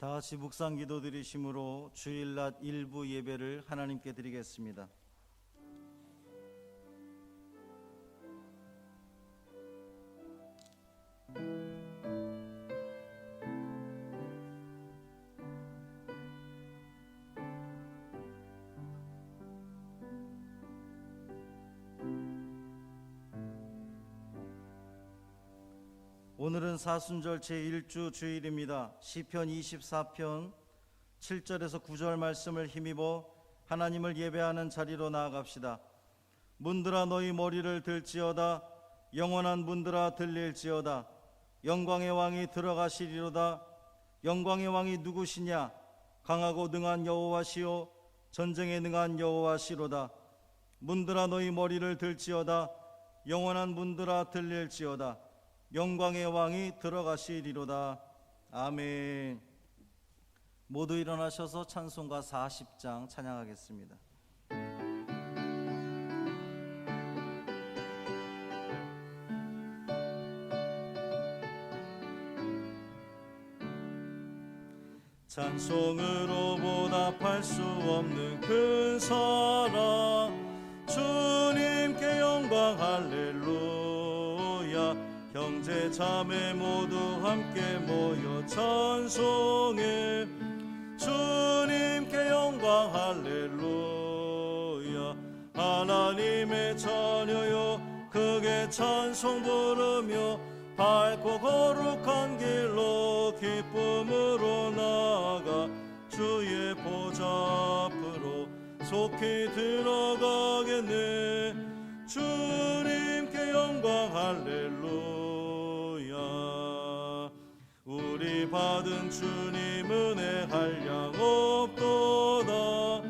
다 같이 묵상 기도 드리심으로 주일낮 일부 예배를 하나님께 드리겠습니다. 오늘은 사순절 제1주 주일입니다. 시편 24편 7절에서 9절 말씀을 힘입어 하나님을 예배하는 자리로 나아갑시다. 문들아 너희 머리를 들지어다. 영원한 문들아 들릴지어다. 영광의 왕이 들어가시리로다. 영광의 왕이 누구시냐? 강하고 능한 여호와시요 전쟁에 능한 여호와시로다. 문들아 너희 머리를 들지어다. 영원한 문들아 들릴지어다. 영광의 왕이 들어가시리로다. 아멘. 모두 일어나셔서 찬송가 40장 찬양하겠습니다. 찬송으로 보답할 수 없는 큰 사랑, 주님께 영광 할렐루야. 형제 자매 모두 함께 모여 찬송해. 주님께 영광 할렐루야. 하나님의 자녀여 크게 찬송 부르며 밝고 거룩한 길로 기쁨으로 나아가 주의 보좌 앞으로 속히 들어가겠네. 주님께 영광 할렐루야. 우리 받은 주님 은혜 한량 없도다.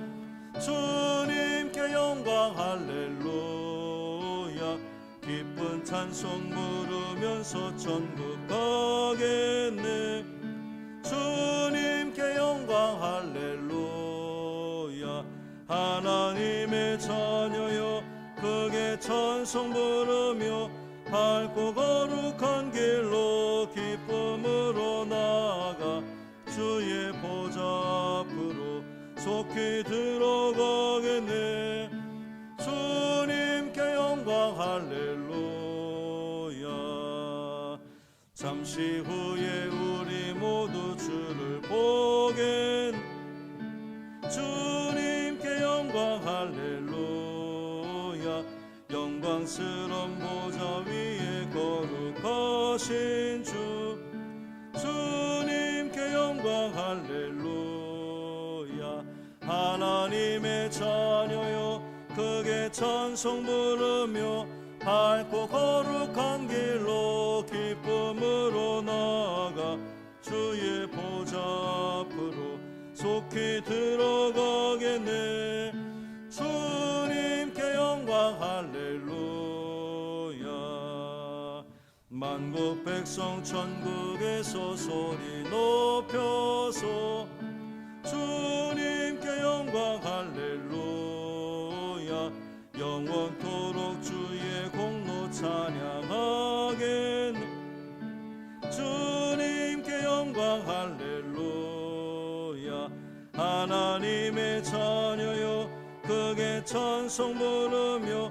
주님께 영광 할렐루야. 기쁜 찬송 부르면서 천국 가겠네. 주님께 영광 할렐루야. 하나님의 자녀여 크게 찬송 부르며 밝고 거룩한 길로 기쁨으로 나아가 주의 보좌 앞으로 속히 들어가겠네. 주님께 영광 할렐루야. 잠시 후에 우리 모두 주를 보겠네. 주님께 영광 할렐루야. 영광스러운 보좌 위에 거룩하신 주, 주님께 영광 할렐루야. 하나님의 자녀여 크게 찬송 부르며 밝고 거룩한 길로 기쁨으로 나아가 주의 보좌 앞으로 속히 들어가겠네. 주님께 영광 할렐루야. 만국 백성 천국에서 소리 높여서 주님께 영광 할렐루야. 영원토록 주의 공로 찬양하겠네. 주님께 영광 할렐루야. 하나님의 자녀여 크게 찬송 부르며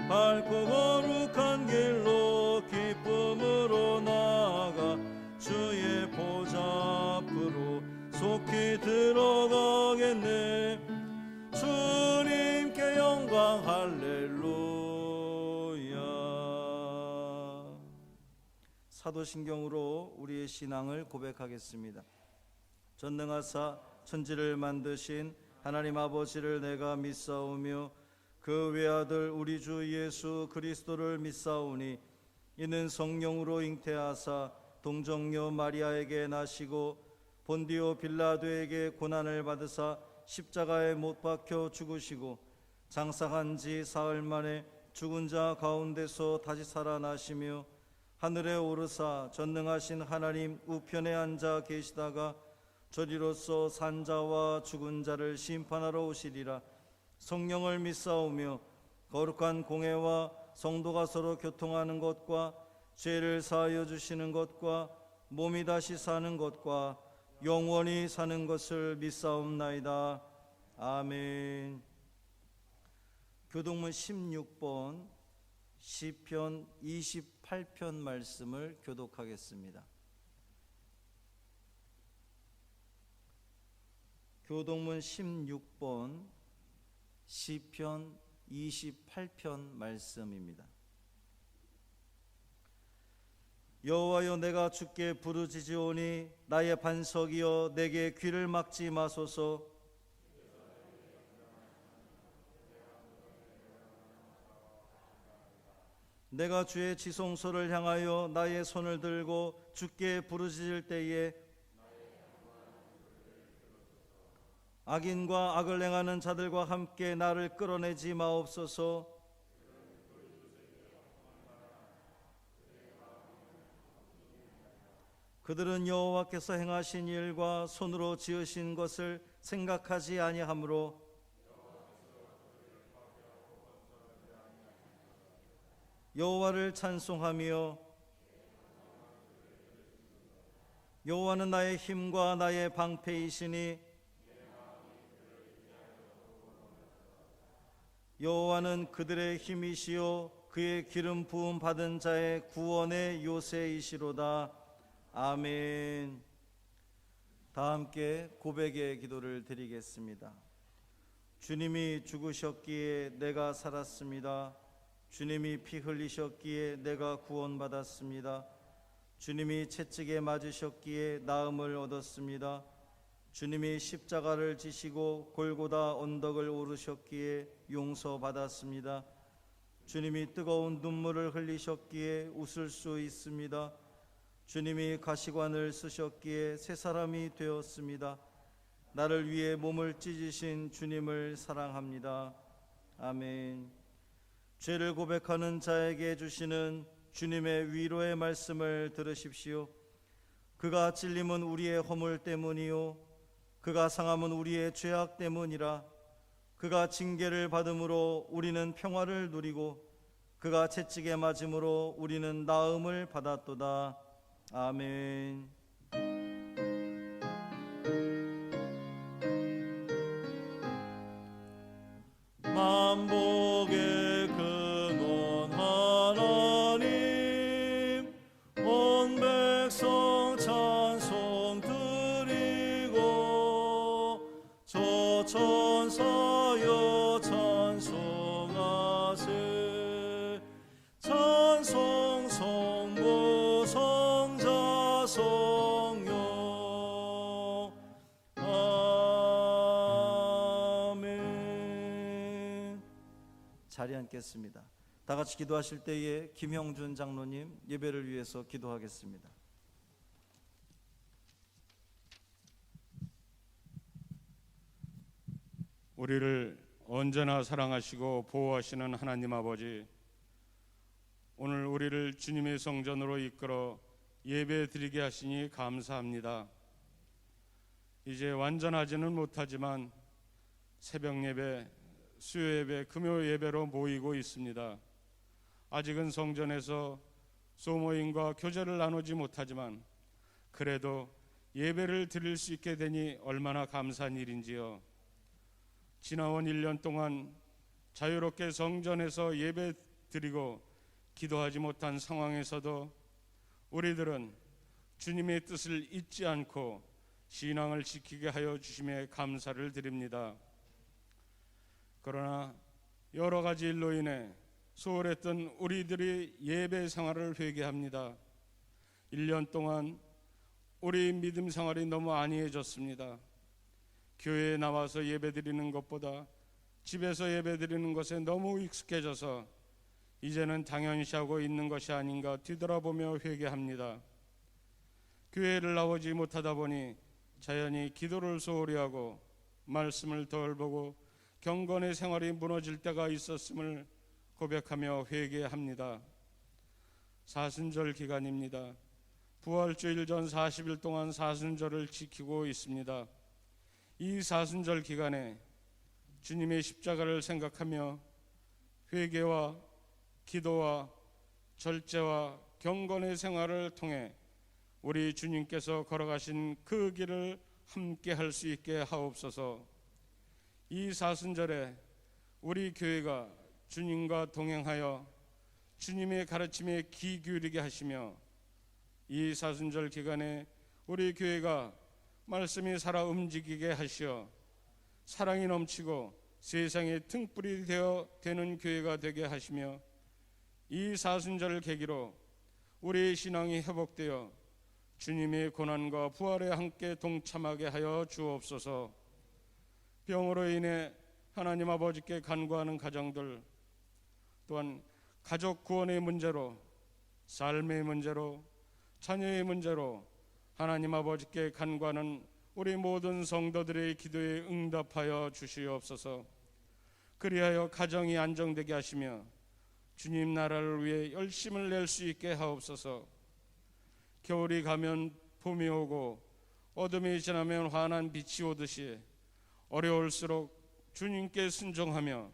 밝고 거룩한 길로 기쁨으로 나아가 주의 보좌 앞으로 속히 들어가겠네. 주님께 영광 할렐루야. 사도신경으로 우리의 신앙을 고백하겠습니다. 전능하사 천지를 만드신 하나님 아버지를 내가 믿사오며 그 외아들 우리 주 예수 그리스도를 믿사오니 이는 성령으로 잉태하사 동정녀 마리아에게 나시고 본디오 빌라도에게 고난을 받으사 십자가에 못 박혀 죽으시고 장사한 지 사흘 만에 죽은 자 가운데서 다시 살아나시며 하늘에 오르사 전능하신 하나님 우편에 앉아 계시다가 저리로서 산자와 죽은 자를 심판하러 오시리라. 성령을 믿사오며 거룩한 공회와 성도가 서로 교통하는 것과 죄를 사하여 주시는 것과 몸이 다시 사는 것과 영원히 사는 것을 믿사옵나이다. 아멘. 교동문 16번 시편 28편 말씀을 교독하겠습니다. 교동문 16번 시편 28편 말씀입니다. 여호와여, 내가 주께 부르짖으오니 나의 반석이여, 내게 귀를 막지 마소서. 내가 주의 지성소를 향하여 나의 손을 들고 주께 부르짖을 때에 악인과 악을 행하는 자들과 함께 나를 끌어내지 마옵소서. 그들은 여호와께서 행하신 일과 손으로 지으신 것을 생각하지 아니하므로 여호와를 찬송하며 여호와는 나의 힘과 나의 방패이시니 여호와는 그들의 힘이시요 그의 기름 부음 받은 자의 구원의 요새이시로다. 아멘. 다 함께 고백의 기도를 드리겠습니다. 주님이 죽으셨기에 내가 살았습니다. 주님이 피 흘리셨기에 내가 구원받았습니다. 주님이 채찍에 맞으셨기에 나음을 얻었습니다. 주님이 십자가를 지시고 골고다 언덕을 오르셨기에 용서받았습니다. 주님이 뜨거운 눈물을 흘리셨기에 웃을 수 있습니다. 주님이 가시관을 쓰셨기에 새 사람이 되었습니다. 나를 위해 몸을 찢으신 주님을 사랑합니다. 아멘. 죄를 고백하는 자에게 주시는 주님의 위로의 말씀을 들으십시오. 그가 찔림은 우리의 허물 때문이요 그가 상함은 우리의 죄악 때문이라. 그가 징계를 받음으로 우리는 평화를 누리고 그가 채찍에 맞음으로 우리는 나음을 받았도다. 아멘. 만복의 근원 하나님, 온 백성 찬송 드리고 저 천사여 찬송하세. 찬송 성부 성자 성령. 아멘. 자리 앉겠습니다. 다 같이 기도하실 때에 김형준 장로님 예배를 위해서 기도하겠습니다. 우리를 언제나 사랑하시고 보호하시는 하나님 아버지, 오늘 우리를 주님의 성전으로 이끌어 예배 드리게 하시니 감사합니다. 이제 완전하지는 못하지만 새벽 예배, 수요 예배, 금요 예배로 모이고 있습니다. 아직은 성전에서 소모임과 교제를 나누지 못하지만 그래도 예배를 드릴 수 있게 되니 얼마나 감사한 일인지요. 지나온 1년 동안 자유롭게 성전에서 예배 드리고 기도하지 못한 상황에서도 우리들은 주님의 뜻을 잊지 않고 신앙을 지키게 하여 주심에 감사를 드립니다. 그러나 여러 가지 일로 인해 소홀했던 우리들의 예배 생활을 회개합니다. 1년 동안 우리 믿음 생활이 너무 안이해졌습니다. 교회에 나와서 예배드리는 것보다 집에서 예배드리는 것에 너무 익숙해져서 이제는 당연시하고 있는 것이 아닌가 뒤돌아보며 회개합니다. 교회를 나오지 못하다 보니 자연히 기도를 소홀히 하고 말씀을 덜 보고 경건의 생활이 무너질 때가 있었음을 고백하며 회개합니다. 사순절 기간입니다. 부활주일 전 40일 동안 사순절을 지키고 있습니다. 이 사순절 기간에 주님의 십자가를 생각하며 회개와 기도와 절제와 경건의 생활을 통해 우리 주님께서 걸어가신 그 길을 함께 할 수 있게 하옵소서. 이 사순절에 우리 교회가 주님과 동행하여 주님의 가르침에 귀 기울이게 하시며, 이 사순절 기간에 우리 교회가 말씀이 살아 움직이게 하시어 사랑이 넘치고 세상의 등불이 되는 교회가 되게 하시며, 이 사순절을 계기로 우리의 신앙이 회복되어 주님의 고난과 부활에 함께 동참하게 하여 주옵소서. 병으로 인해 하나님 아버지께 간구하는 가정들, 또한 가족 구원의 문제로, 삶의 문제로, 자녀의 문제로 하나님 아버지께 간구하는 우리 모든 성도들의 기도에 응답하여 주시옵소서. 그리하여 가정이 안정되게 하시며 주님 나라를 위해 열심을 낼 수 있게 하옵소서. 겨울이 가면 봄이 오고 어둠이 지나면 환한 빛이 오듯이 어려울수록 주님께 순종하며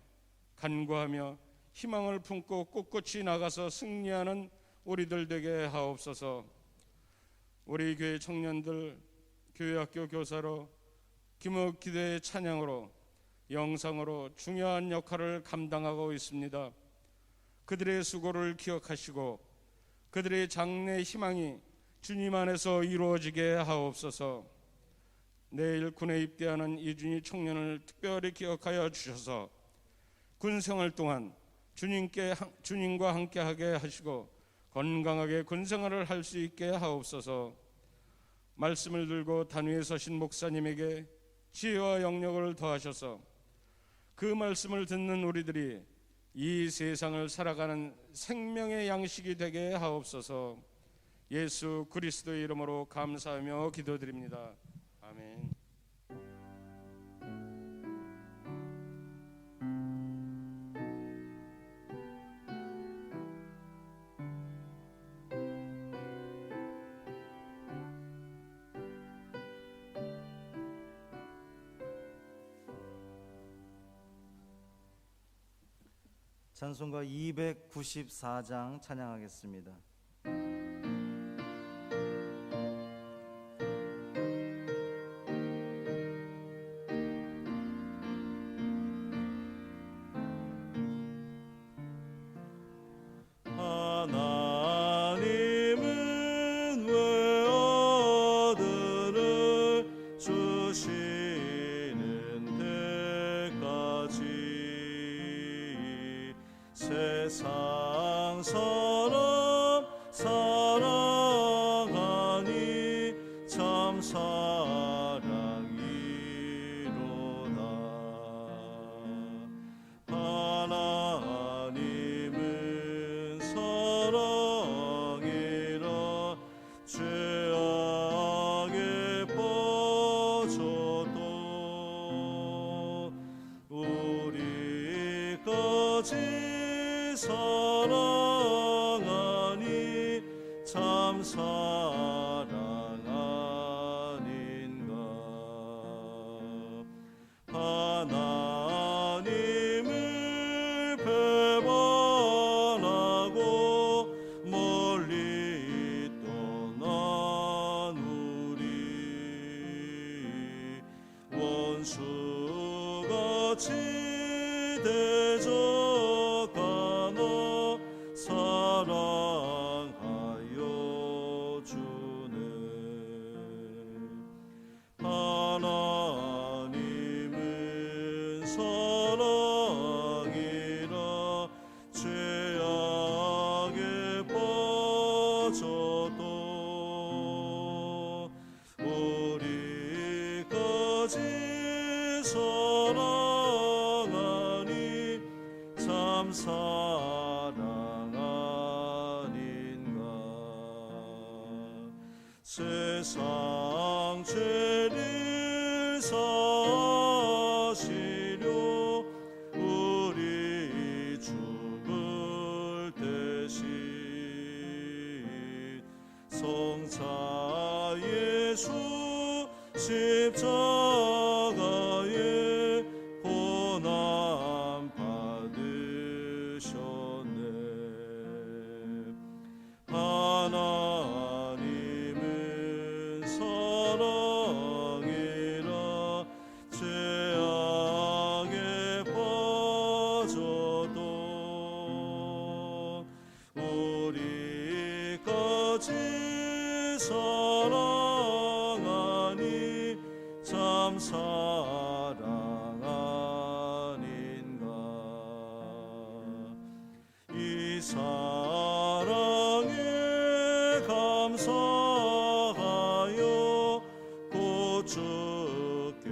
간구하며 희망을 품고 꿋꿋이 나가서 승리하는 우리들 되게 하옵소서. 우리 교회 청년들 교회학교 교사로, 기목기도의 찬양으로, 영상으로 중요한 역할을 감당하고 있습니다. 그들의 수고를 기억하시고 그들의 장래 희망이 주님 안에서 이루어지게 하옵소서. 내일 군에 입대하는 이준희 청년을 특별히 기억하여 주셔서 군 생활 동안 주님과 함께하게 하시고 건강하게 군 생활을 할 수 있게 하옵소서. 말씀을 들고 단위에 서신 목사님에게 지혜와 영력을 더하셔서 그 말씀을 듣는 우리들이 이 세상을 살아가는 생명의 양식이 되게 하옵소서. 예수 그리스도의 이름으로 감사하며 기도드립니다. 아멘. 찬송가 294장 찬양하겠습니다. 하나님은 왜 아들을 주시는 때까지 세상 사람 사랑하니 참 사랑이로다. 하나님은 사랑이라 죄악에 빠져도 우리까지 사랑하니 참 사랑 아닌가. 하나님을 배반하고 멀리 떠난 우리 원수같이 대적하나 사랑하여 주네. 하나님은 사랑이라 죄악에 빠져도 우리까지 사랑하니 참 사랑 아닌가. 세상 죄를 사시려 우리 죽을 대신 성자 예수 십자가에 고난 받으셨네. 하나님은 사랑 아닌가. 이 사랑에 감사하여 곧 주께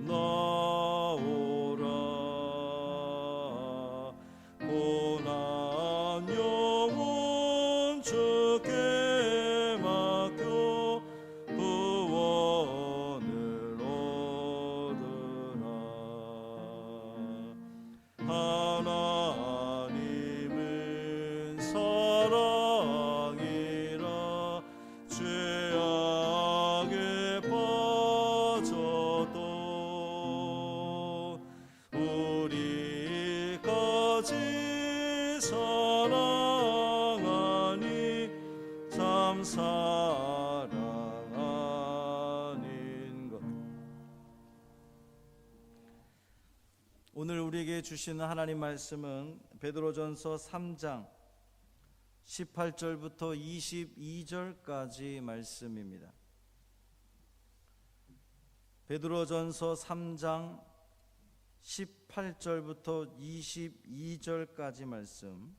나오라. 고난 영혼 주께 맡겨 구원을 얻으라. 하나님은 사랑이라 죄악에 빠져도 우리까지 사랑하니 참 사랑 아닌가. 오늘 우리에게 주시는 하나님 말씀은 베드로전서 3장 18절부터 22절까지 말씀입니다. 베드로전서 3장 18절부터 22절까지 말씀.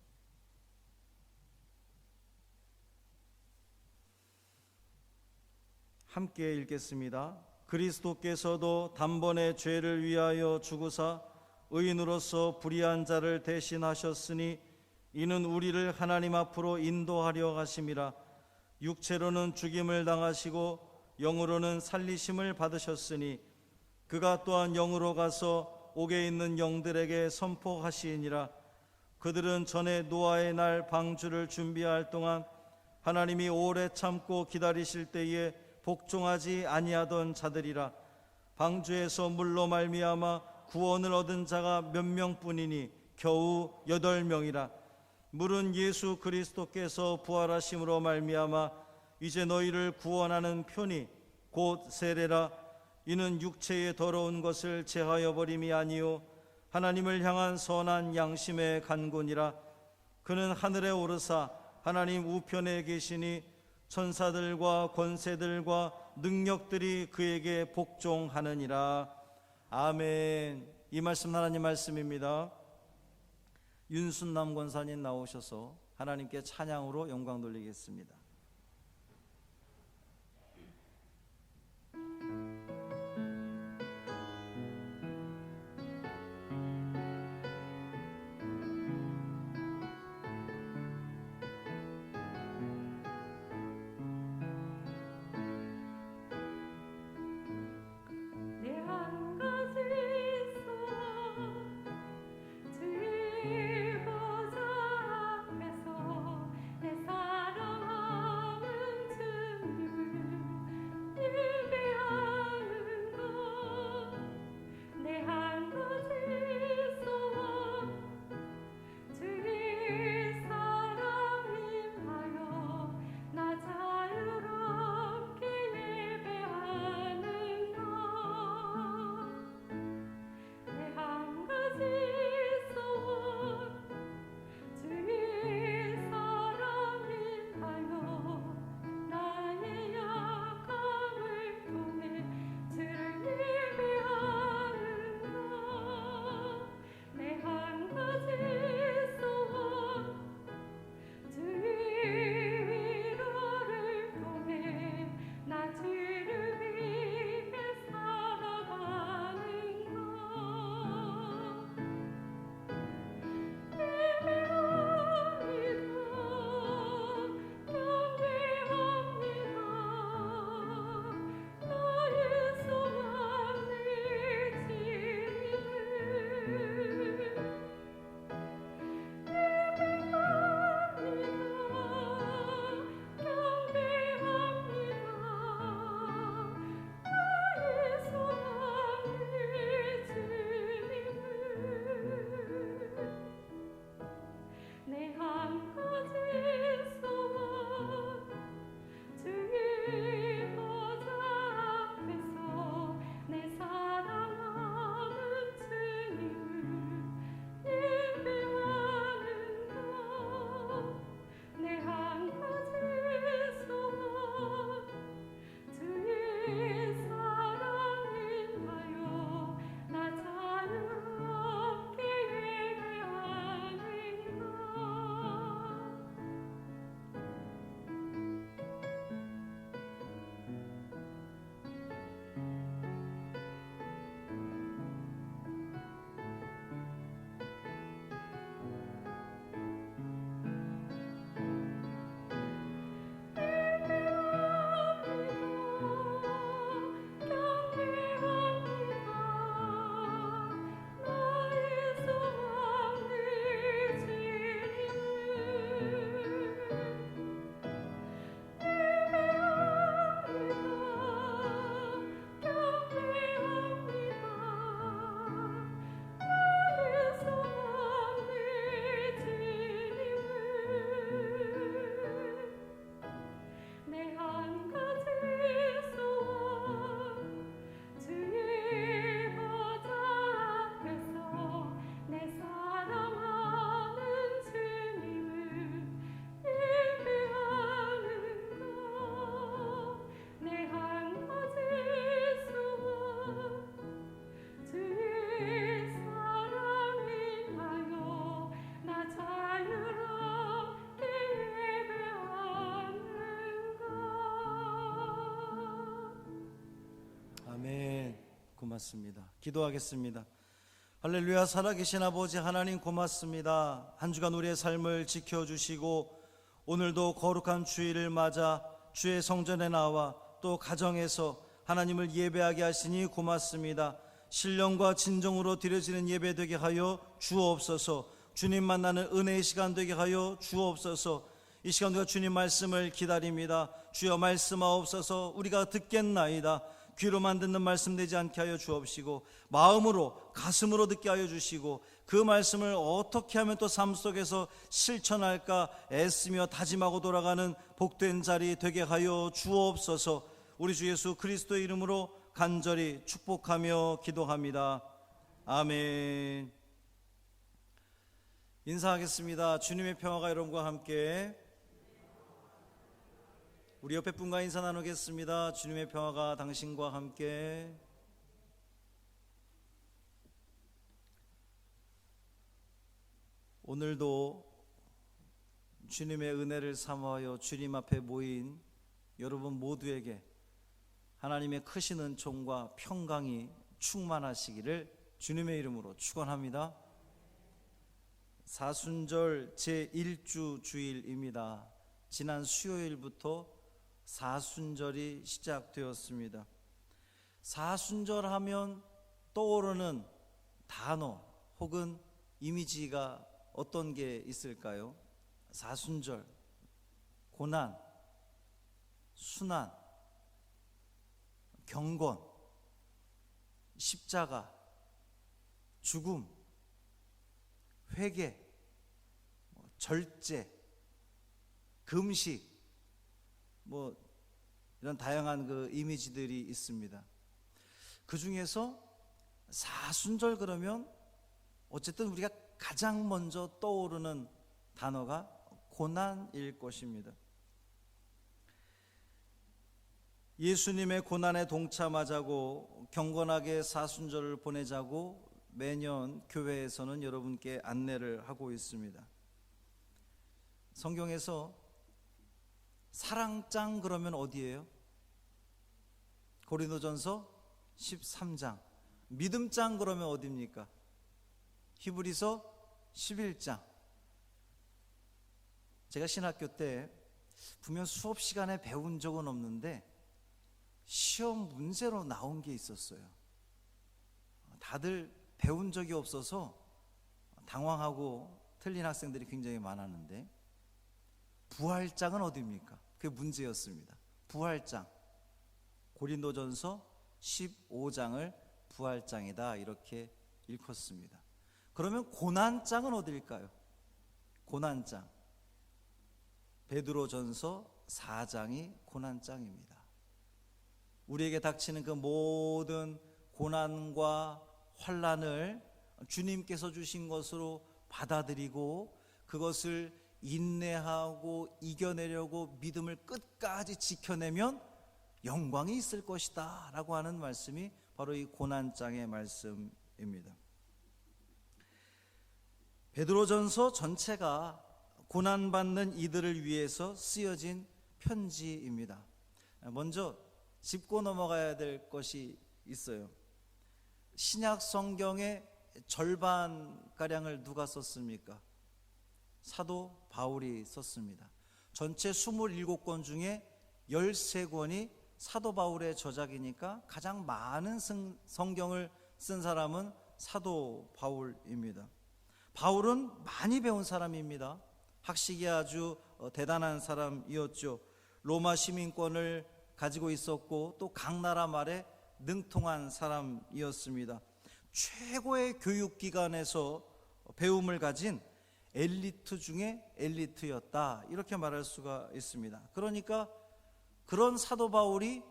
함께 읽겠습니다. 그리스도께서도 단번에 죄를 위하여 죽으사 의인으로서 불의한 자를 대신하셨으니 이는 우리를 하나님 앞으로 인도하려 하심이라. 육체로는 죽임을 당하시고 영으로는 살리심을 받으셨으니 그가 또한 영으로 가서 옥에 있는 영들에게 선포하시니라. 그들은 전에 노아의 날 방주를 준비할 동안 하나님이 오래 참고 기다리실 때에 복종하지 아니하던 자들이라. 방주에서 물로 말미암아 구원을 얻은 자가 몇 명뿐이니 겨우 8명이라. 물은 예수 그리스도께서 부활하심으로 말미암아 이제 너희를 구원하는 표니 곧 세례라. 이는 육체의 더러운 것을 제하여 버림이 아니요 하나님을 향한 선한 양심의 간곤이라. 그는 하늘에 오르사 하나님 우편에 계시니 천사들과 권세들과 능력들이 그에게 복종하느니라. 아멘. 이 말씀 하나님 말씀입니다. 윤순남 권사님 나오셔서 하나님께 찬양으로 영광 돌리겠습니다. 주의 보좌 앞에서 내 사랑 사랑인하여 나 자유롭게 예배하는가. 아멘. 고맙습니다. 기도하겠습니다. 할렐루야. 살아계신 아버지 하나님 고맙습니다. 한 주간 우리의 삶을 지켜주시고 오늘도 거룩한 주일을 맞아 주의 성전에 나와 또 가정에서 하나님을 예배하게 하시니 고맙습니다. 신령과 진정으로 드려지는 예배 되게 하여 주옵소서. 주님 만나는 은혜의 시간 되게 하여 주옵소서. 이 시간 우리가 주님 말씀을 기다립니다. 주여 말씀하옵소서. 우리가 듣겠나이다. 귀로만 듣는 말씀 되지 않게 하여 주옵시고 마음으로 가슴으로 듣게 하여 주시고 그 말씀을 어떻게 하면 또 삶 속에서 실천할까 애쓰며 다짐하고 돌아가는 복된 자리 되게 하여 주옵소서. 우리 주 예수 그리스도의 이름으로 간절히 축복하며 기도합니다. 아멘. 인사하겠습니다. 주님의 평화가 여러분과 함께. 우리 옆에 분과 인사 나누겠습니다. 주님의 평화가 당신과 함께. 오늘도 주님의 은혜를 사모하여 주님 앞에 모인 여러분 모두에게 하나님의 크신 은총과 평강이 충만하시기를 주님의 이름으로 축원합니다. 사순절 제1주 주일입니다. 지난 수요일부터 사순절이 시작되었습니다. 사순절 하면 떠오르는 단어 혹은 이미지가 어떤 게 있을까요? 사순절, 고난, 순환, 경건, 십자가, 죽음, 회개, 절제, 금식, 이런 다양한 그 이미지들이 있습니다. 그 중에서 사순절 그러면 어쨌든 우리가 가장 먼저 떠오르는 단어가 고난일 것입니다. 예수님의 고난에 동참하자고 경건하게 사순절을 보내자고 매년 교회에서는 여러분께 안내를 하고 있습니다. 성경에서 사랑장 그러면 어디예요? 고린도전서 13장. 믿음장 그러면 어디입니까? 히브리서 11장. 제가 신학교 때 분명 수업 시간에 배운 적은 없는데 시험 문제로 나온 게 있었어요. 다들 배운 적이 없어서 당황하고 틀린 학생들이 굉장히 많았는데 부활장은 어디입니까? 그게 문제였습니다. 부활장. 고린도전서 15장을 부활장이다 이렇게 읽었습니다. 그러면 고난장은 어디일까요? 고난장. 베드로전서 4장이 고난장입니다. 우리에게 닥치는 그 모든 고난과 환난을 주님께서 주신 것으로 받아들이고 그것을 인내하고 이겨내려고 믿음을 끝까지 지켜내면 영광이 있을 것이다 라고 하는 말씀이 바로 이 고난장의 말씀입니다. 베드로전서 전체가 고난받는 이들을 위해서 쓰여진 편지입니다. 먼저 짚고 넘어가야 될 것이 있어요. 신약 성경의 절반가량을 누가 썼습니까? 사도 바울이 썼습니다. 전체 27권 중에 13권이 사도 바울의 저작이니까 가장 많은 성경을 쓴 사람은 사도 바울입니다. 바울은 많이 배운 사람입니다. 학식이 아주 대단한 사람이었죠. 로마 시민권을 가지고 있었고 또 각 나라 말에 능통한 사람이었습니다. 최고의 교육기관에서 배움을 가진 엘리트 중에 엘리트였다 이렇게 말할 수가 있습니다. 그러니까 그런 사도 바울이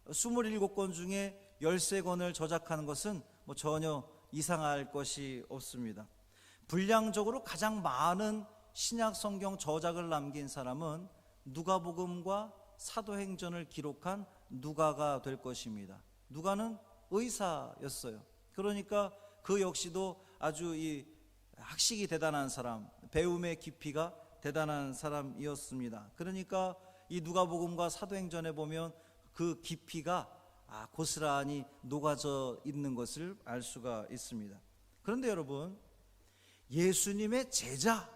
27권 중에 13권을 저작하는 것은 전혀 이상할 것이 없습니다. 분량적으로 가장 많은 신약 성경 저작을 남긴 사람은 누가복음과 사도행전을 기록한 누가가 될 것입니다. 누가는 의사였어요. 그러니까 그 역시도 아주 이 학식이 대단한 사람, 배움의 깊이가 대단한 사람이었습니다. 그러니까 이 누가복음과 사도행전에 보면 그 깊이가 고스란히 녹아져 있는 것을 알 수가 있습니다. 그런데 여러분, 예수님의 제자,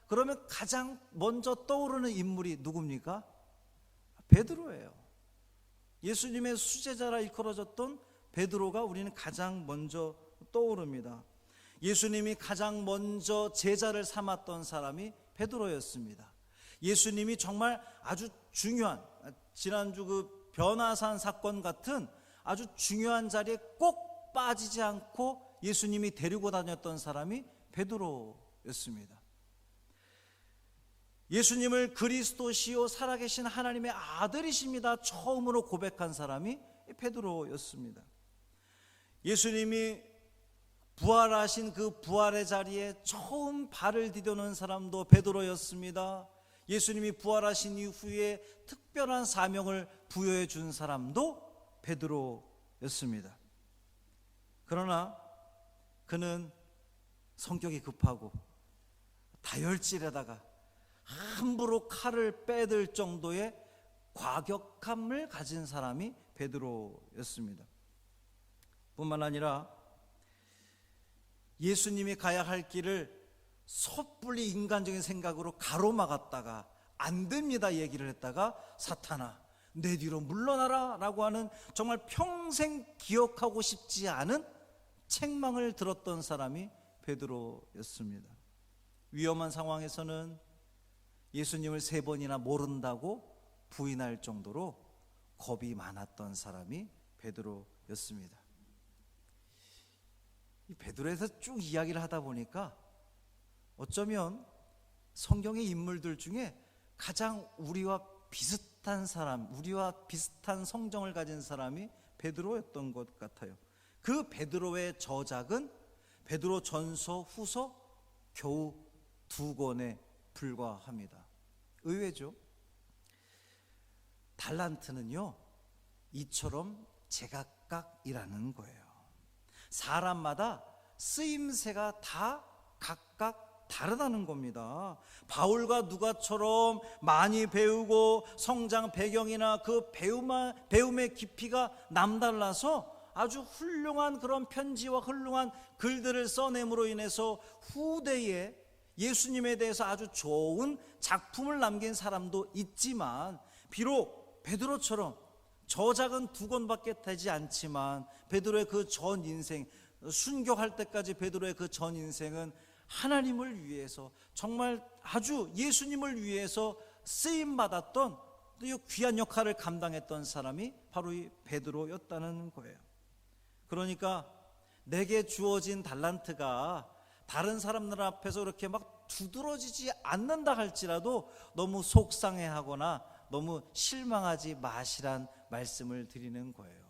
그러면 가장 먼저 떠오르는 인물이 누굽니까? 베드로예요. 예수님의 수제자라 일컬어졌던 베드로가 우리는 가장 먼저 떠오릅니다. 예수님이 가장 먼저 제자를 삼았던 사람이 베드로였습니다. 예수님이 정말 아주 중요한, 지난주 그 변화산 사건 같은 아주 중요한 자리에 꼭 빠지지 않고 예수님이 데리고 다녔던 사람이 베드로였습니다. 예수님을 그리스도시요 살아계신 하나님의 아들이십니다 처음으로 고백한 사람이 베드로였습니다. 예수님이 부활하신 그 부활의 자리에 처음 발을 디뎌놓은 사람도 베드로였습니다. 예수님이 부활하신 이후에 특별한 사명을 부여해 준 사람도 베드로였습니다. 그러나 그는 성격이 급하고 다혈질에다가 함부로 칼을 빼들 정도의 과격함을 가진 사람이 베드로였습니다. 뿐만 아니라 예수님이 가야 할 길을 섣불리 인간적인 생각으로 가로막았다가 안 됩니다 얘기를 했다가 사탄아 내 뒤로 물러나라 라고 하는 정말 평생 기억하고 싶지 않은 책망을 들었던 사람이 베드로였습니다. 위험한 상황에서는 예수님을 3번이나 모른다고 부인할 정도로 겁이 많았던 사람이 베드로였습니다. 이 베드로에서 쭉 이야기를 하다 보니까 어쩌면 성경의 인물들 중에 가장 우리와 비슷한 사람, 우리와 비슷한 성정을 가진 사람이 베드로였던 것 같아요. 그 베드로의 저작은 베드로 전서 후서 겨우 2권에 불과합니다. 의외죠? 달란트는요 이처럼 제각각이라는 거예요. 사람마다 쓰임새가 다 각각 다르다는 겁니다. 바울과 누가처럼 많이 배우고 성장 배경이나 그 배움의 깊이가 남달라서 아주 훌륭한 그런 편지와 훌륭한 글들을 써냄으로 인해서 후대에 예수님에 대해서 아주 좋은 작품을 남긴 사람도 있지만, 비록 베드로처럼 저작은 2권밖에 되지 않지만 베드로의 그 전 인생, 순교할 때까지 베드로의 그 전 인생은 하나님을 위해서 정말 아주 예수님을 위해서 쓰임받았던 또 귀한 역할을 감당했던 사람이 바로 이 베드로였다는 거예요. 그러니까 내게 주어진 달란트가 다른 사람들 앞에서 그렇게 막 두드러지지 않는다 할지라도 너무 속상해하거나 너무 실망하지 마시란 말씀을 드리는 거예요.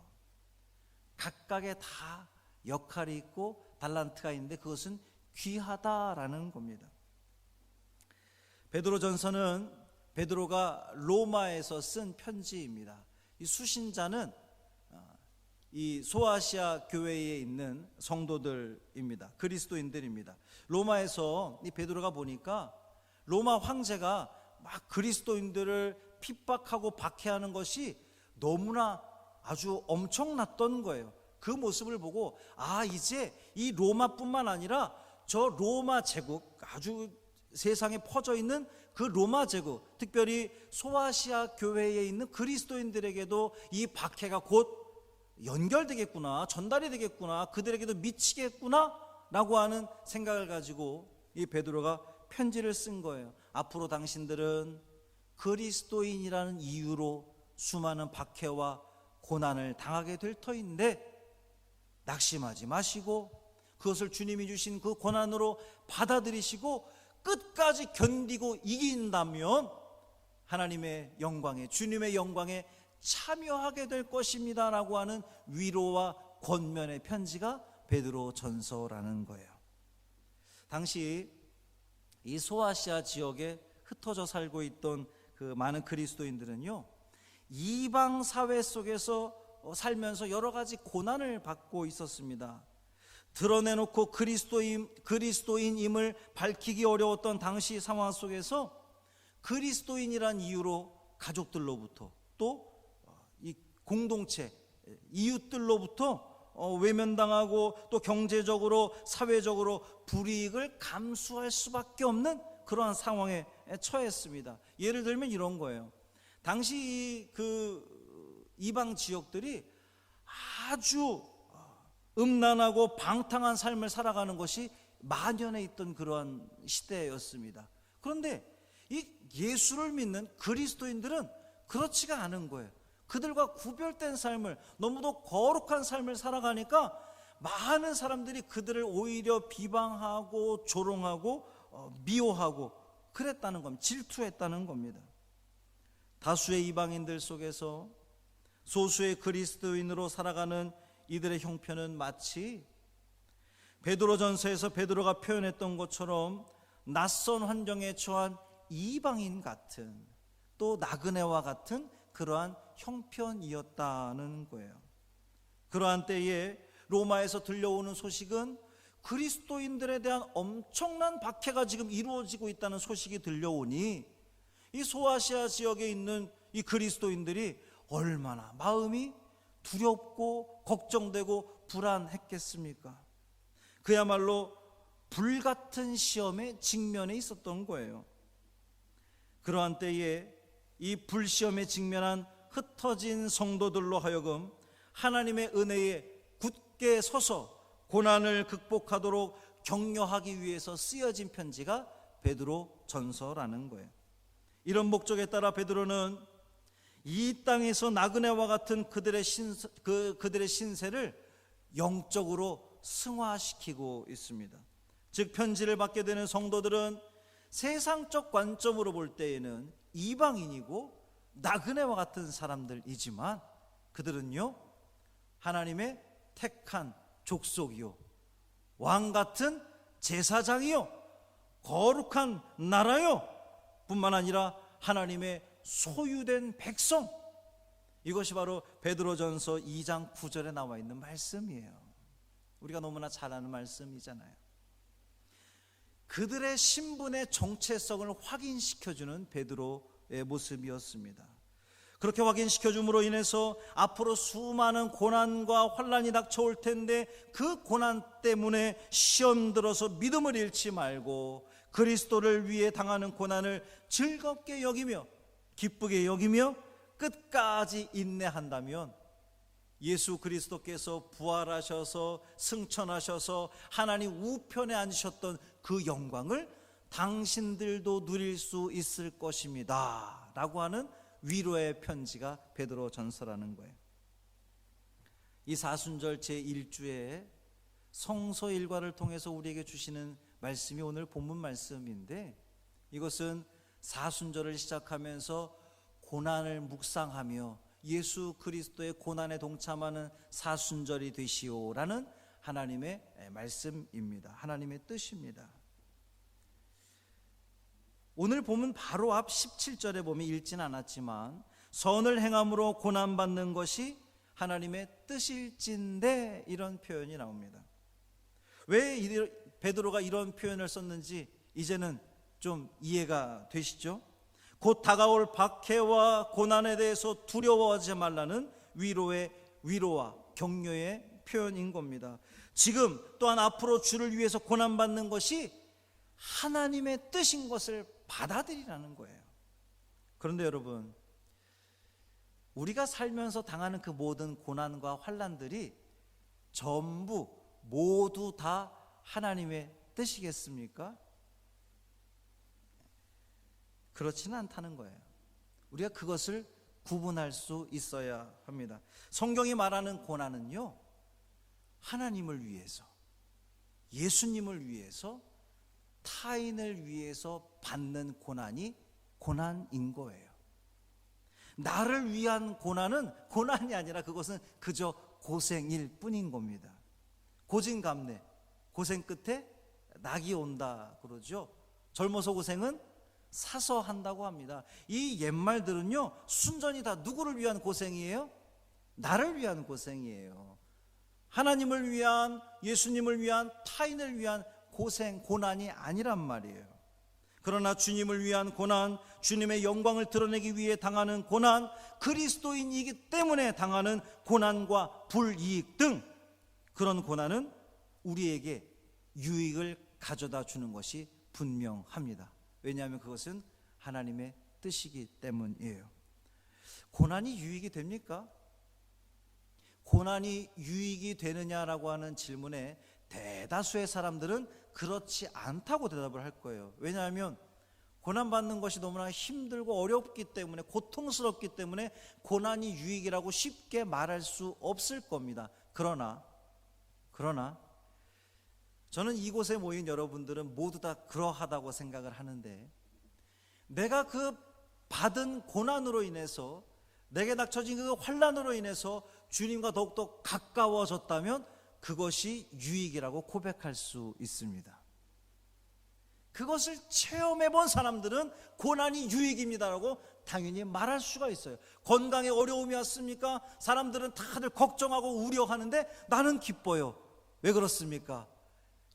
각각의 다 역할이 있고 달란트가 있는데 그것은 귀하다라는 겁니다. 베드로전서는 베드로가 로마에서 쓴 편지입니다. 이 수신자는 이 소아시아 교회에 있는 성도들입니다. 그리스도인들입니다. 로마에서 이 베드로가 보니까 로마 황제가 막 그리스도인들을 핍박하고 박해하는 것이 너무나 아주 엄청났던 거예요. 그 모습을 보고 이제 이 로마뿐만 아니라 저 로마 제국, 아주 세상에 퍼져 있는 그 로마 제국, 특별히 소아시아 교회에 있는 그리스도인들에게도 이 박해가 곧 연결되겠구나, 전달이 되겠구나, 그들에게도 미치겠구나 라고 하는 생각을 가지고 이 베드로가 편지를 쓴 거예요. 앞으로 당신들은 그리스도인이라는 이유로 수많은 박해와 고난을 당하게 될 터인데 낙심하지 마시고 그것을 주님이 주신 그 고난으로 받아들이시고 끝까지 견디고 이긴다면 하나님의 영광에, 주님의 영광에 참여하게 될 것입니다 라고 하는 위로와 권면의 편지가 베드로 전서라는 거예요. 당시 이 소아시아 지역에 흩어져 살고 있던 그 많은 그리스도인들은요 이방 사회 속에서 살면서 여러 가지 고난을 받고 있었습니다. 드러내놓고 그리스도인임을 밝히기 어려웠던 당시 상황 속에서 그리스도인이란 이유로 가족들로부터 또 이 공동체 이웃들로부터 외면당하고 또 경제적으로 사회적으로 불이익을 감수할 수밖에 없는 그러한 상황에 처했습니다. 예를 들면 이런 거예요. 당시 그 이방 지역들이 아주 음란하고 방탕한 삶을 살아가는 것이 만연해 있던 그러한 시대였습니다. 그런데 이 예수를 믿는 그리스도인들은 그렇지가 않은 거예요. 그들과 구별된 삶을, 너무도 거룩한 삶을 살아가니까 많은 사람들이 그들을 오히려 비방하고 조롱하고 미워하고 그랬다는 겁니다. 질투했다는 겁니다. 다수의 이방인들 속에서 소수의 그리스도인으로 살아가는 이들의 형편은 마치 베드로전서에서 베드로가 표현했던 것처럼 낯선 환경에 처한 이방인 같은, 또 나그네와 같은 그러한 형편이었다는 거예요. 그러한 때에 로마에서 들려오는 소식은 그리스도인들에 대한 엄청난 박해가 지금 이루어지고 있다는 소식이 들려오니 이 소아시아 지역에 있는 이 그리스도인들이 얼마나 마음이 두렵고 걱정되고 불안했겠습니까? 그야말로 불같은 시험에 직면해 있었던 거예요. 그러한 때에 이 불시험에 직면한 흩어진 성도들로 하여금 하나님의 은혜에 굳게 서서 고난을 극복하도록 격려하기 위해서 쓰여진 편지가 베드로 전서라는 거예요. 이런 목적에 따라 베드로는 이 땅에서 나그네와 같은 그들의 신세를 영적으로 승화시키고 있습니다. 즉 편지를 받게 되는 성도들은 세상적 관점으로 볼 때에는 이방인이고 나그네와 같은 사람들이지만 그들은요 하나님의 택한 족속이요 왕 같은 제사장이요 거룩한 나라요 뿐만 아니라 하나님의 소유된 백성, 이것이 바로 베드로전서 2장 9절에 나와 있는 말씀이에요. 우리가 너무나 잘 아는 말씀이잖아요. 그들의 신분의 정체성을 확인시켜주는 베드로의 모습이었습니다. 그렇게 확인시켜줌으로 인해서 앞으로 수많은 고난과 환난이 닥쳐올 텐데 그 고난 때문에 시험 들어서 믿음을 잃지 말고 그리스도를 위해 당하는 고난을 즐겁게 여기며 기쁘게 여기며 끝까지 인내한다면 예수 그리스도께서 부활하셔서 승천하셔서 하나님 우편에 앉으셨던 그 영광을 당신들도 누릴 수 있을 것입니다 라고 하는 위로의 편지가 베드로 전서라는 거예요. 이 사순절 제1주에 성서 일과를 통해서 우리에게 주시는 말씀이 오늘 본문 말씀인데, 이것은 사순절을 시작하면서 고난을 묵상하며 예수 그리스도의 고난에 동참하는 사순절이 되시오라는 하나님의 말씀입니다. 하나님의 뜻입니다. 오늘 보면 바로 앞 17절에 보면 읽진 않았지만 선을 행함으로 고난받는 것이 하나님의 뜻일진데 이런 표현이 나옵니다. 왜 베드로가 이런 표현을 썼는지 이제는 좀 이해가 되시죠? 곧 다가올 박해와 고난에 대해서 두려워하지 말라는 위로와 격려의 표현인 겁니다. 지금 또한 앞으로 주를 위해서 고난받는 것이 하나님의 뜻인 것을 받아들이라는 거예요. 그런데 여러분, 우리가 살면서 당하는 그 모든 고난과 환난들이 전부 모두 다 하나님의 뜻이겠습니까? 그렇지는 않다는 거예요. 우리가 그것을 구분할 수 있어야 합니다. 성경이 말하는 고난은요, 하나님을 위해서, 예수님을 위해서, 타인을 위해서 받는 고난이 고난인 거예요. 나를 위한 고난은 고난이 아니라 그것은 그저 고생일 뿐인 겁니다. 고진감래, 고생 끝에 낙이 온다 그러죠. 젊어서 고생은 사서 한다고 합니다. 이 옛말들은요 순전히 다 누구를 위한 고생이에요? 나를 위한 고생이에요. 하나님을 위한, 예수님을 위한, 타인을 위한 고생, 고난이 아니란 말이에요. 그러나 주님을 위한 고난, 주님의 영광을 드러내기 위해 당하는 고난, 그리스도인이기 때문에 당하는 고난과 불이익 등 그런 고난은 우리에게 유익을 가져다 주는 것이 분명합니다. 왜냐하면 그것은 하나님의 뜻이기 때문이에요. 고난이 유익이 됩니까? 고난이 유익이 되느냐라고 하는 질문에 대다수의 사람들은 그렇지 않다고 대답을 할 거예요. 왜냐하면 고난받는 것이 너무나 힘들고 어렵기 때문에, 고통스럽기 때문에 고난이 유익이라고 쉽게 말할 수 없을 겁니다. 그러나 저는 이곳에 모인 여러분들은 모두 다 그러하다고 생각을 하는데, 내가 그 받은 고난으로 인해서, 내게 닥쳐진 그 환난으로 인해서 주님과 더욱더 가까워졌다면 그것이 유익이라고 고백할 수 있습니다. 그것을 체험해 본 사람들은 고난이 유익입니다라고 당연히 말할 수가 있어요. 건강에 어려움이 왔습니까? 사람들은 다들 걱정하고 우려하는데 나는 기뻐요. 왜 그렇습니까?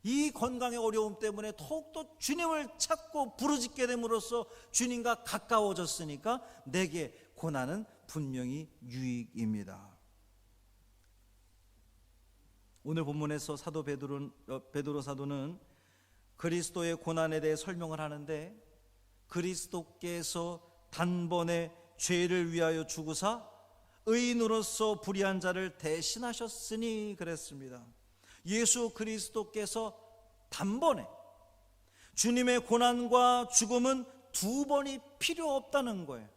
이 건강의 어려움 때문에 더욱더 주님을 찾고 부르짖게 됨으로써 주님과 가까워졌으니까 내게 고난은 분명히 유익입니다. 오늘 본문에서 사도 베드로 사도는 그리스도의 고난에 대해 설명을 하는데, 그리스도께서 단번에 죄를 위하여 죽으사 의인으로서 불의한 자를 대신하셨으니 그랬습니다. 예수 그리스도께서 단번에, 주님의 고난과 죽음은 두 번이 필요 없다는 거예요.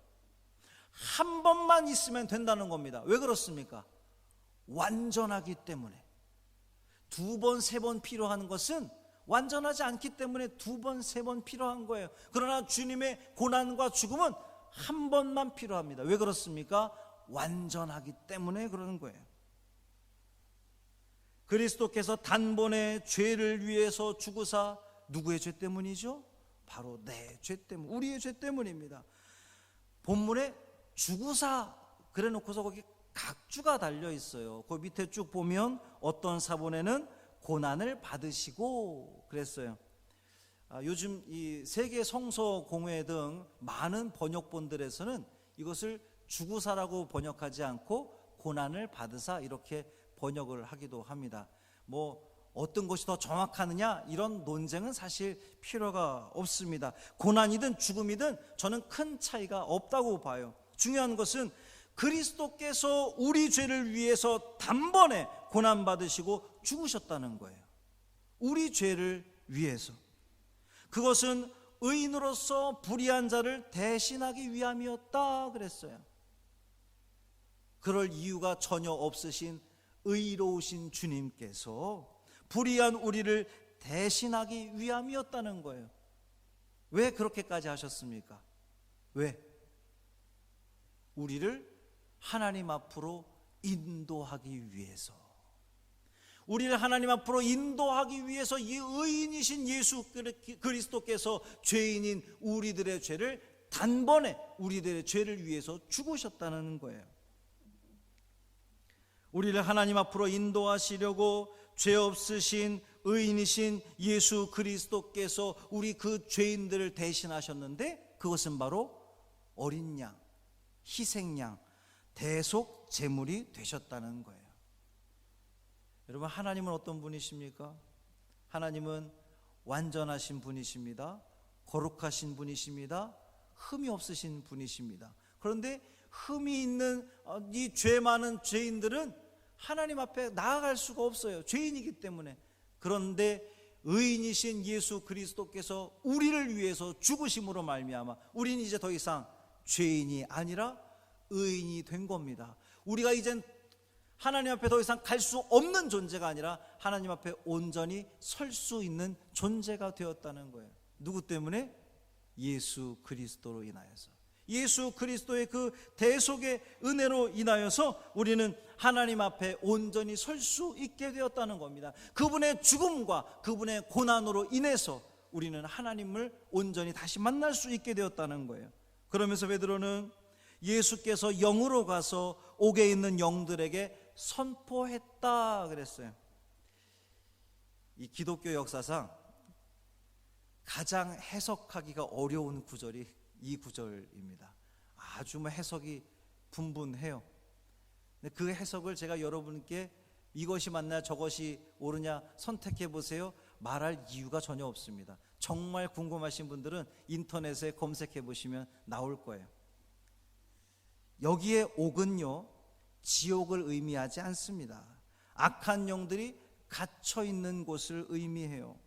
한 번만 있으면 된다는 겁니다. 왜 그렇습니까? 완전하기 때문에. 두 번, 세 번 필요한 것은 완전하지 않기 때문에 두 번, 세 번 필요한 거예요. 그러나 주님의 고난과 죽음은 한 번만 필요합니다. 왜 그렇습니까? 완전하기 때문에 그러는 거예요. 그리스도께서 단번에 죄를 위해서 죽으사, 누구의 죄 때문이죠? 바로 내 죄 때문, 우리의 죄 때문입니다. 본문에 죽으사 그래 놓고서 거기 각주가 달려 있어요. 그 밑에 쭉 보면 어떤 사본에는 고난을 받으시고 그랬어요. 요즘 이 세계 성서 공회 등 많은 번역본들에서는 이것을 죽으사라고 번역하지 않고 고난을 받으사 이렇게 번역을 하기도 합니다. 뭐 어떤 것이 더 정확하느냐 이런 논쟁은 사실 필요가 없습니다. 고난이든 죽음이든 저는 큰 차이가 없다고 봐요. 중요한 것은 그리스도께서 우리 죄를 위해서 단번에 고난받으시고 죽으셨다는 거예요. 우리 죄를 위해서. 그것은 의인으로서 불의한 자를 대신하기 위함이었다 그랬어요. 그럴 이유가 전혀 없으신 의로우신 주님께서 불의한 우리를 대신하기 위함이었다는 거예요. 왜 그렇게까지 하셨습니까? 왜? 우리를 하나님 앞으로 인도하기 위해서, 우리를 하나님 앞으로 인도하기 위해서 이 의인이신 예수 그리스도께서 죄인인 우리들의 죄를 단번에 우리들의 죄를 위해서 죽으셨다는 거예요. 우리를 하나님 앞으로 인도하시려고 죄 없으신 의인이신 예수 그리스도께서 우리 그 죄인들을 대신하셨는데, 그것은 바로 어린 양, 희생양, 대속 제물이 되셨다는 거예요. 여러분, 하나님은 어떤 분이십니까? 하나님은 완전하신 분이십니다. 거룩하신 분이십니다. 흠이 없으신 분이십니다. 그런데 흠이 있는 이 죄 많은 죄인들은 하나님 앞에 나아갈 수가 없어요. 죄인이기 때문에. 그런데 의인이신 예수 그리스도께서 우리를 위해서 죽으심으로 말미암아 우리는 이제 더 이상 죄인이 아니라 의인이 된 겁니다. 우리가 이젠 하나님 앞에 더 이상 갈 수 없는 존재가 아니라 하나님 앞에 온전히 설 수 있는 존재가 되었다는 거예요. 누구 때문에? 예수 그리스도로 인하여서. 예수 그리스도의 그 대속의 은혜로 인하여서 우리는 하나님 앞에 온전히 설 수 있게 되었다는 겁니다. 그분의 죽음과 그분의 고난으로 인해서 우리는 하나님을 온전히 다시 만날 수 있게 되었다는 거예요. 그러면서 베드로는 예수께서 영으로 가서 옥에 있는 영들에게 선포했다 그랬어요. 이 기독교 역사상 가장 해석하기가 어려운 구절이 이 구절입니다. 아주 해석이 분분해요. 그 해석을 제가 여러분께 이것이 맞나 저것이 옳으냐 선택해 보세요. 말할 이유가 전혀 없습니다. 정말 궁금하신 분들은 인터넷에 검색해 보시면 나올 거예요. 여기에 옥은요, 지옥을 의미하지 않습니다. 악한 영들이 갇혀 있는 곳을 의미해요.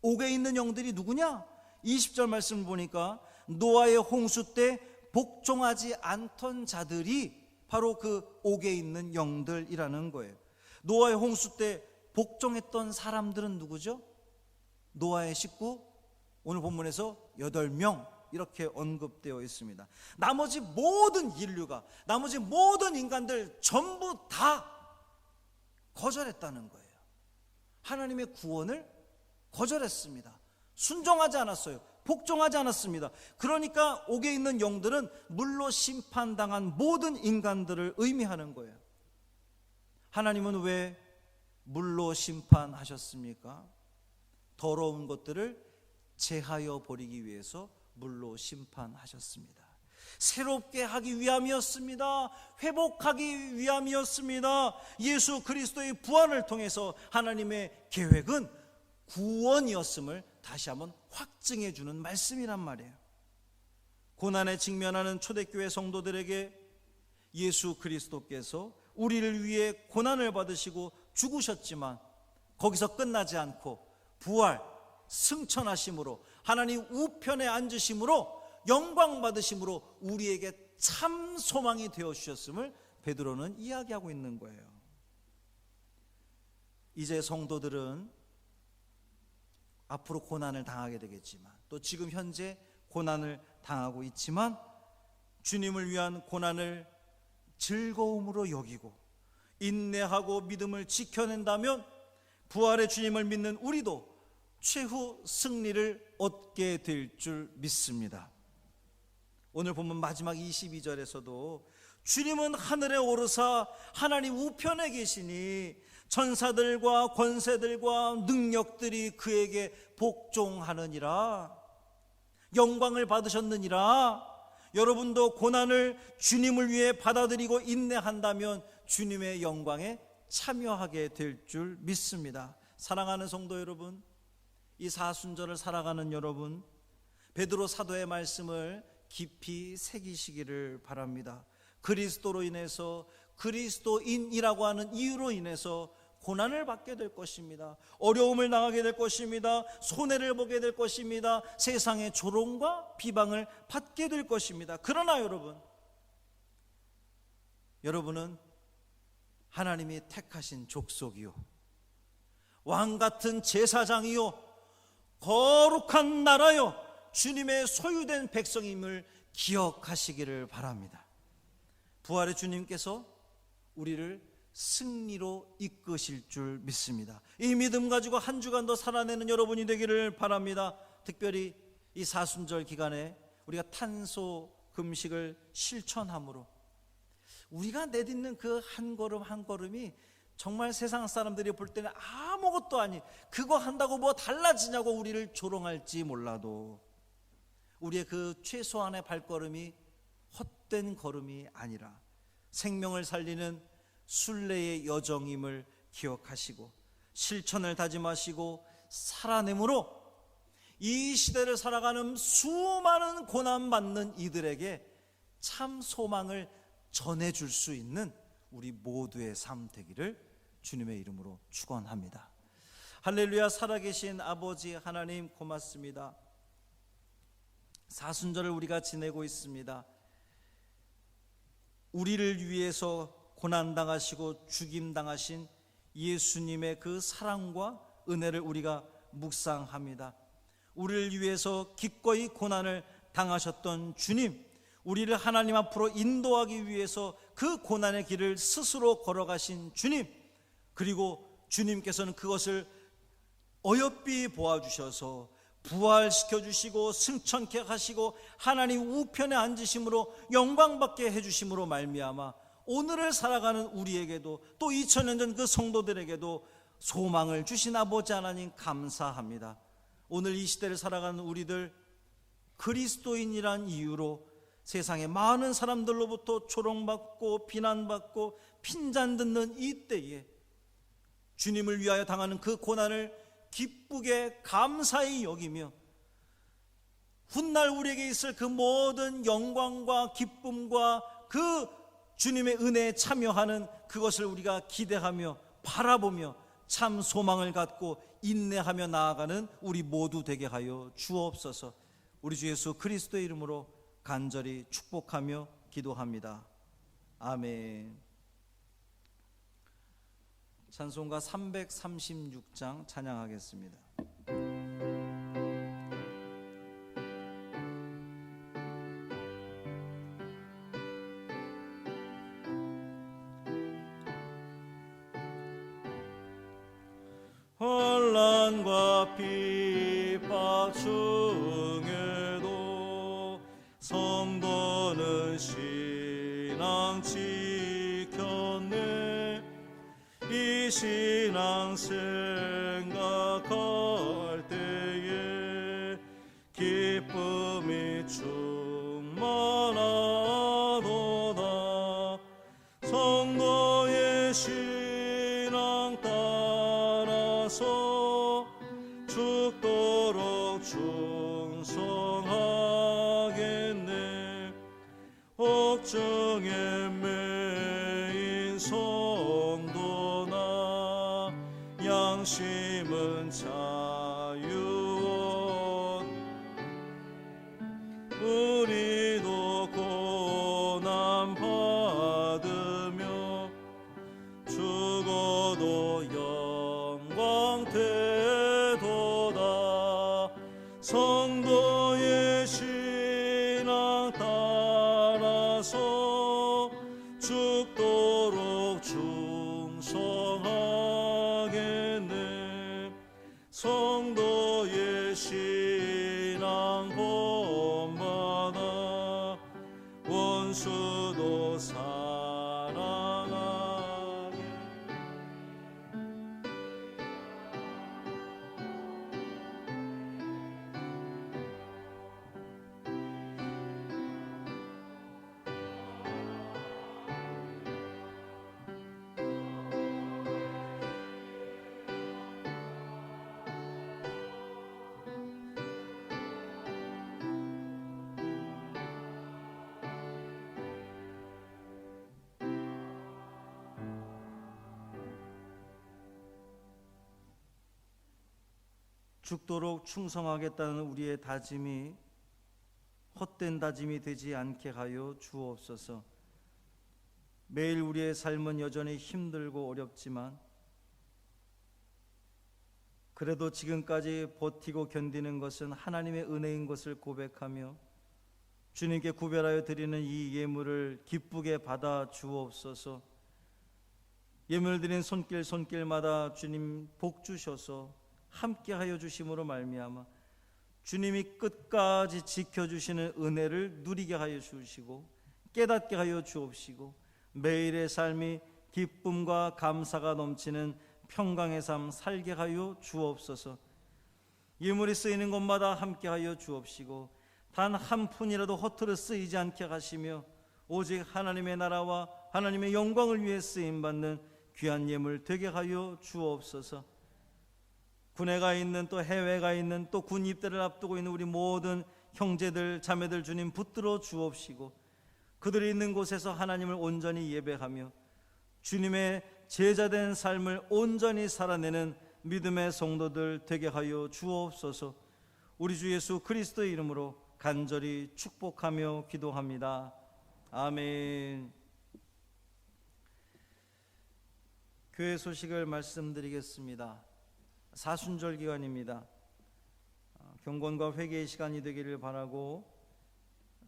옥에 있는 영들이 누구냐? 20절 말씀을 보니까 노아의 홍수 때 복종하지 않던 자들이 바로 그 옥에 있는 영들이라는 거예요. 노아의 홍수 때 복종했던 사람들은 누구죠? 노아의 식구, 오늘 본문에서 8명 이렇게 언급되어 있습니다. 나머지 모든 인류가, 나머지 모든 인간들 전부 다 거절했다는 거예요. 하나님의 구원을 거절했습니다. 순종하지 않았어요. 복종하지 않았습니다. 그러니까 옥에 있는 영들은 물로 심판당한 모든 인간들을 의미하는 거예요. 하나님은 왜 물로 심판하셨습니까? 더러운 것들을 제하여 버리기 위해서 물로 심판하셨습니다. 새롭게 하기 위함이었습니다. 회복하기 위함이었습니다. 예수 그리스도의 부활을 통해서 하나님의 계획은 구원이었음을 다시 한번 확증해 주는 말씀이란 말이에요. 고난에 직면하는 초대교회 성도들에게 예수 그리스도께서 우리를 위해 고난을 받으시고 죽으셨지만 거기서 끝나지 않고 부활, 승천하심으로 하나님 우편에 앉으심으로 영광 받으심으로 우리에게 참 소망이 되어 주셨음을 베드로는 이야기하고 있는 거예요. 이제 성도들은 앞으로 고난을 당하게 되겠지만, 또 지금 현재 고난을 당하고 있지만 주님을 위한 고난을 즐거움으로 여기고 인내하고 믿음을 지켜낸다면 부활의 주님을 믿는 우리도 최후 승리를 얻게 될 줄 믿습니다. 오늘 본문 마지막 22절에서도 주님은 하늘에 오르사 하나님 우편에 계시니 천사들과 권세들과 능력들이 그에게 복종하느니라, 영광을 받으셨느니라. 여러분도 고난을 주님을 위해 받아들이고 인내한다면 주님의 영광에 참여하게 될 줄 믿습니다. 사랑하는 성도 여러분, 이 사순절을 살아가는 여러분, 베드로 사도의 말씀을 깊이 새기시기를 바랍니다. 그리스도로 인해서, 그리스도인이라고 하는 이유로 인해서 고난을 받게 될 것입니다. 어려움을 당하게 될 것입니다. 손해를 보게 될 것입니다. 세상의 조롱과 비방을 받게 될 것입니다. 그러나 여러분은 하나님이 택하신 족속이요, 왕같은 제사장이요, 거룩한 나라요, 주님의 소유된 백성임을 기억하시기를 바랍니다. 부활의 주님께서 우리를 승리로 이끄실 줄 믿습니다. 이 믿음 가지고 한 주간 더 살아내는 여러분이 되기를 바랍니다. 특별히 이 사순절 기간에 우리가 탄소 금식을 실천함으로 우리가 내딛는 그 한 걸음 한 걸음이 정말 세상 사람들이 볼 때는 아무것도 아닌, 그거 한다고 뭐 달라지냐고 우리를 조롱할지 몰라도 우리의 그 최소한의 발걸음이 헛된 걸음이 아니라 생명을 살리는 순례의 여정임을 기억하시고 실천을 다짐하시고 살아내므로 이 시대를 살아가는 수많은 고난받는 이들에게 참 소망을 전해줄 수 있는 우리 모두의 삶 되기를 주님의 이름으로 축원합니다. 할렐루야. 살아계신 아버지 하나님 고맙습니다. 사순절을 우리가 지내고 있습니다. 우리를 위해서 고난당하시고 죽임당하신 예수님의 그 사랑과 은혜를 우리가 묵상합니다. 우리를 위해서 기꺼이 고난을 당하셨던 주님, 우리를 하나님 앞으로 인도하기 위해서 그 고난의 길을 스스로 걸어가신 주님, 그리고 주님께서는 그것을 어여삐 보아주셔서 부활시켜 주시고 승천케 하시고 하나님 우편에 앉으심으로 영광받게 해주심으로 말미암아 오늘을 살아가는 우리에게도 또 2000년 전 그 성도들에게도 소망을 주신 아버지 하나님 감사합니다. 오늘 이 시대를 살아가는 우리들, 그리스도인이란 이유로 세상의 많은 사람들로부터 조롱받고 비난받고 핀잔 듣는 이 때에 주님을 위하여 당하는 그 고난을 기쁘게 감사히 여기며 훗날 우리에게 있을 그 모든 영광과 기쁨과 그 주님의 은혜에 참여하는 그것을 우리가 기대하며 바라보며 참 소망을 갖고 인내하며 나아가는 우리 모두 되게 하여 주옵소서. 우리 주 예수 그리스도의 이름으로 간절히 축복하며 기도합니다. 아멘. 찬송가 336장 찬양하겠습니다. 혼란과 핍박 중에도 성도는 신앙 지켰네. 이 신앙 생각할 때에 기쁨이 충만하도다. 성도의 신앙 따라서 죽도록 충성하겠네. 옥중에 매인 성도나 양심은 자유원. 우리도 고난 받으며 죽어도 영광 되도다. 성도의 신앙 따라서 죽도록 충성하겠네. 성도의 신앙 본받아 원수도 사랑하게. 죽도록 충성하겠다는 우리의 다짐이 헛된 다짐이 되지 않게 하여 주옵소서. 매일 우리의 삶은 여전히 힘들고 어렵지만 그래도 지금까지 버티고 견디는 것은 하나님의 은혜인 것을 고백하며 주님께 구별하여 드리는 이 예물을 기쁘게 받아 주옵소서. 예물 드린 손길마다 주님 복 주셔서 함께하여 주심으로 말미암아 주님이 끝까지 지켜주시는 은혜를 누리게 하여 주시고 깨닫게 하여 주옵시고 매일의 삶이 기쁨과 감사가 넘치는 평강의 삶 살게 하여 주옵소서. 예물이 쓰이는 곳마다 함께하여 주옵시고 단 한 푼이라도 허투루 쓰이지 않게 하시며 오직 하나님의 나라와 하나님의 영광을 위해 쓰임받는 귀한 예물 되게 하여 주옵소서. 군에 가 있는 또 해외 가 있는 또 군 입대를 앞두고 있는 우리 모든 형제들 자매들 주님 붙들어 주옵시고 그들이 있는 곳에서 하나님을 온전히 예배하며 주님의 제자된 삶을 온전히 살아내는 믿음의 성도들 되게 하여 주옵소서. 우리 주 예수 그리스도의 이름으로 간절히 축복하며 기도합니다. 아멘. 교회 소식을 말씀드리겠습니다. 사순절 기간입니다. 경건과 회개의 시간이 되기를 바라고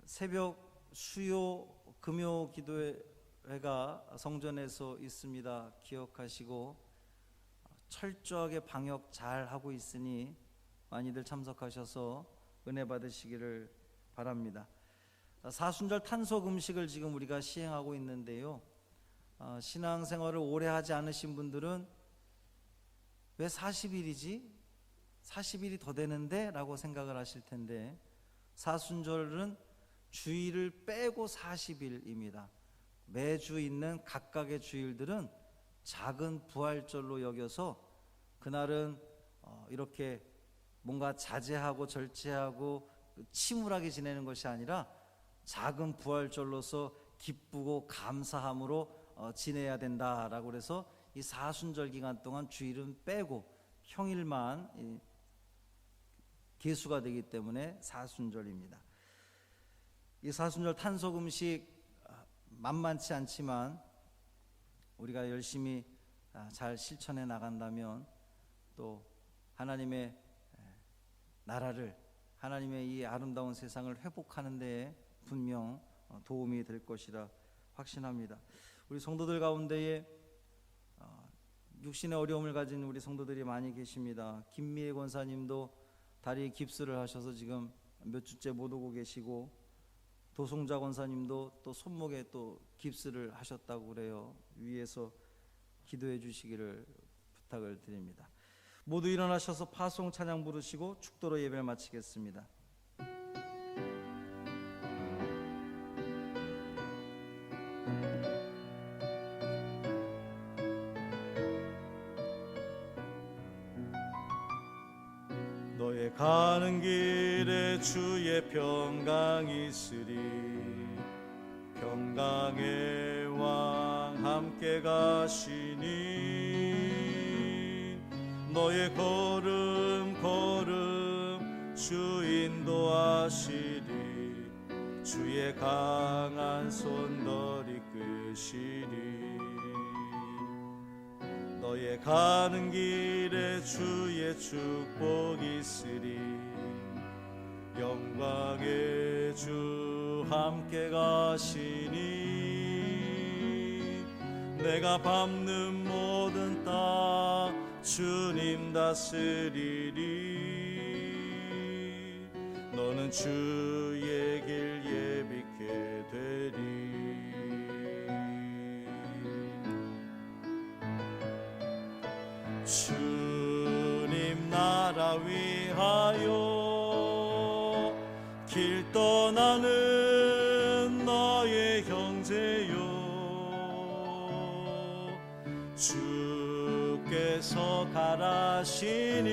새벽 수요 금요 기도회가 성전에서 있습니다. 기억하시고 철저하게 방역 잘 하고 있으니 많이들 참석하셔서 은혜 받으시기를 바랍니다. 사순절 탄속 음식을 지금 우리가 시행하고 있는데요. 신앙생활을 오래 하지 않으신 분들은 왜 40일이지? 40일이 더 되는데? 라고 생각을 하실 텐데, 사순절은 주일을 빼고 40일입니다. 매주 있는 각각의 주일들은 작은 부활절로 여겨서 그날은 이렇게 뭔가 자제하고 절제하고 침울하게 지내는 것이 아니라 작은 부활절로서 기쁘고 감사함으로 지내야 된다라고 그래서 이 사순절 기간 동안 주일은 빼고 평일만 계수가 되기 때문에 사순절입니다. 이 사순절 탄속 음식 만만치 않지만 우리가 열심히 잘 실천해 나간다면 또 하나님의 나라를, 하나님의 이 아름다운 세상을 회복하는 데에 분명 도움이 될 것이라 확신합니다. 우리 성도들 가운데에 육신의 어려움을 가진 우리 성도들이 많이 계십니다. 김미애 권사님도 다리에 깁스를 하셔서 지금 몇 주째 못 오고 계시고, 도송자 권사님도 또 손목에 또 깁스를 하셨다고 그래요. 위에서 기도해 주시기를 부탁을 드립니다. 모두 일어나셔서 파송 찬양 부르시고 축도로 예배를 마치겠습니다. 너의 가는 길에 주의 평강 있으리. 평강의 왕 함께 가시니 너의 걸음 걸음 주 인도하시리. 주의 강한 손 널 이끄시리. 너의 가는 길에 주의 축복 있으리. 영광의 주 함께 가시니 내가 밟는 모든 땅 주님 다스리리. 너는 주의 길 예비케 되리. 주님 나라 위하여 길 떠나는 너의 형제여, 주께서 가라시니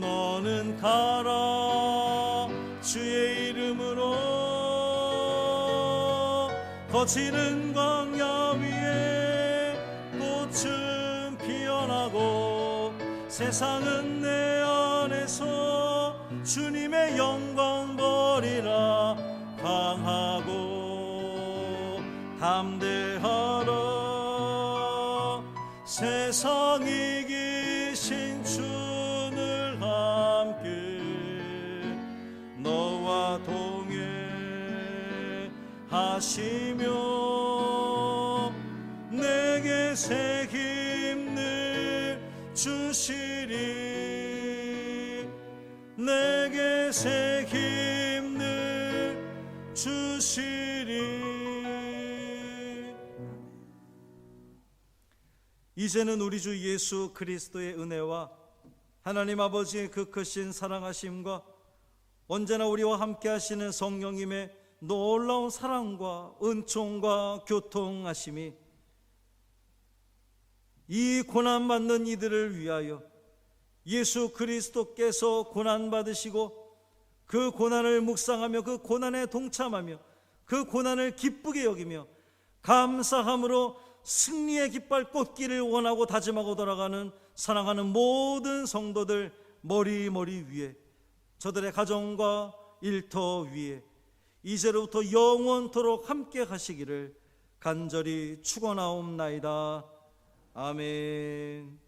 너는 가라. 주의 이름으로 거치는 광야 위에 꽃은 피어나고 세상은 내 안에서 주님의 영광 보리라. 강하고 담대하라. 세상 이기신 주를 함께 너와 동행하시며 내게 새 힘을 주시리. 내게 새 힘을 주시리. 이제는 우리 주 예수 그리스도의 은혜와 하나님 아버지의 그 크신 사랑하심과 언제나 우리와 함께 하시는 성령님의 놀라운 사랑과 은총과 교통하심이 이 고난받는 이들을 위하여 예수 그리스도께서 고난받으시고 그 고난을 묵상하며 그 고난에 동참하며 그 고난을 기쁘게 여기며 감사함으로 승리의 깃발 꽂기를 원하고 다짐하고 돌아가는 사랑하는 모든 성도들 머리 위에, 저들의 가정과 일터 위에 이제로부터 영원토록 함께 가시기를 간절히 축원하옵나이다. 아멘.